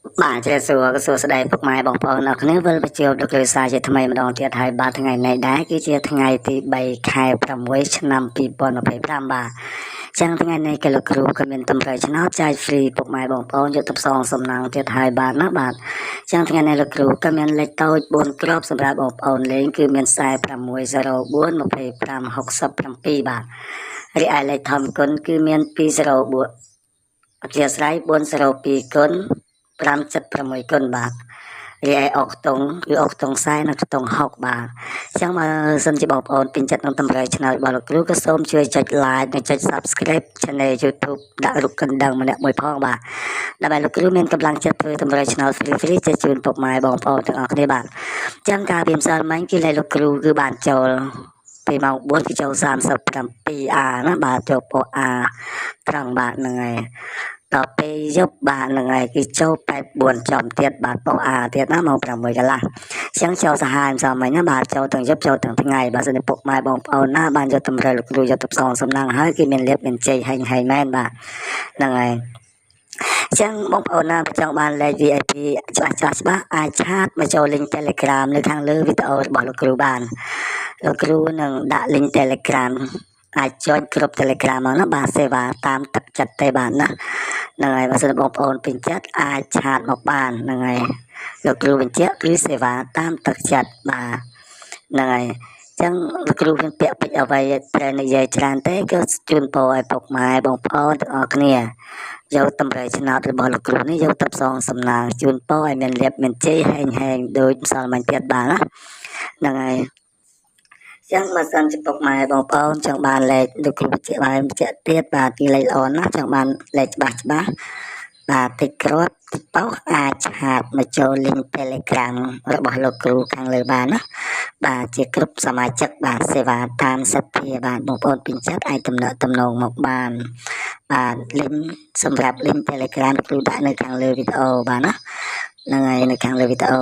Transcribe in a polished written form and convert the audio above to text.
បាទជ្រាបសួរសួស្តីពុកម៉ែបងប្អូនអរគ្នាវិលបញ្ជាលោកគ្រូសាជាថ្មីម្ដងទៀតហើយបាទថ្ងៃនេះដែរគឺជាថ្ងៃទី3ខែ6ឆ្នាំ2025បាទចឹងថ្ងៃនេះក៏លោកគ្រូក៏មានតម្រូវឆ្នោតចែកហ្វ្រីពុកម៉ែបងប្អូនយកទៅផ្សងសំណាងទៀតហើយបាទណាបាទចឹងថ្ងៃនេះលោកគ្រូក៏មានលេខតូច4គ្រាប់សម្រាប់បងប្អូនលេងគឺមាន4604 25 67បាទរីឯលេខធម្មគុណគឺមាន204អធិស្ឋាន402គុណ576គុណបាទរីឯអុកតុងគឺអុកតុង40និងតុង60បាទអញ្ចឹងបើសិនជាបងប្អូនពេញចិត្តនឹងតម្រូវឆ្នោតរបស់លោកគ្រូក៏សូមជួយចុច like និងចុច subscribe Channel YouTube ដាក់រូបកណ្ដឹងម្នាក់មួយផងបាទដើម្បីលោកគ្រូមានកម្លាំងចិត្តធ្វើតម្រូវឆ្នោត free ជូនពុកម៉ែបងប្អូនទាំងអស់គ្នាបាទអញ្ចឹងការពីម្សិលមិញគឺលេខលោកគ្រូគឺបានចូលពីម៉ោង4គឺចូល 37A ណាបាទចូលពោ A ត្រង់បាទហ្នឹងហើយដល់ពេលយប់បាទហ្នឹងហើយគឺចូល84ចំទៀតបាទពោ A ទៀតណាម៉ោង6កន្លះអញ្ចឹងចូលសាហាវសំមិញណាបាទចូលទាំងយប់ចូលទាំងថ្ងៃបាទសិនពុកម៉ែបងប្អូនណាបានយកតម្រូវលោកគ្រូយកទៅផ្សងសំណាងហើយគឺមានលៀបមានជ័យហែងមែនបាទហ្នឹងហើយចឹងបងប្អូនណាចង់បានលេខ VIP ច្បាស់អាចឆាតមកចូល link Telegram នៅខាងលើវីដេអូរបស់លោកគ្រូបានលោកគ្រូនឹងដាក់ link Telegram អាចចុចគ្រប់ Telegram មកណាបាទសេវាតាមទឹកចិត្តទេបាទណាហ្នឹងហើយបើសិនបងប្អូនពេញចិត្តអាចឆាតមកបានហ្នឹងហើយលោកគ្រូបញ្ជាក់គឺសេវាតាមទឹកចិត្តបាទហ្នឹងហើយចឹងលោកគ្រូមានពាក្យពេចន៍អ្វីត្រូវនិយាយច្រើនទេគឺជូនពរឲ្យពុកម៉ែបងប្អូនទាំងអស់គ្នាយកតម្រូវឆ្នោតរបស់លោកគ្រូនេះយកទៅផ្សងសំណាងជូនពរឲ្យមានលៀបមានជ័យហែងដូចម្សិលមិញទៀតបាទណាហ្នឹងហើយចឹងបើសិនជាពុកម៉ែបងប្អូនចង់បានលេខលោកគ្រូបញ្ជាក់ទៀតបាទទីលេខល្អណាស់ចង់បានលេខច្បាស់បាទតិចគ្រាប់តិចបោះអាចឆាតមកចូល link Telegram របស់លោកគ្រូខាងលើបានណាបាទជាគ្រប់សមាជិកបាទសេវាតាមសទ្ធាបាទបងប្អូនពេញចិត្តអាចទំនងមកបានបាទ link សម្រាប់ link Telegram លោកគ្រូដាក់នៅខាងលើវីដេអូបាទណាហ្នឹងហើយនៅខាងលើវីដេអូ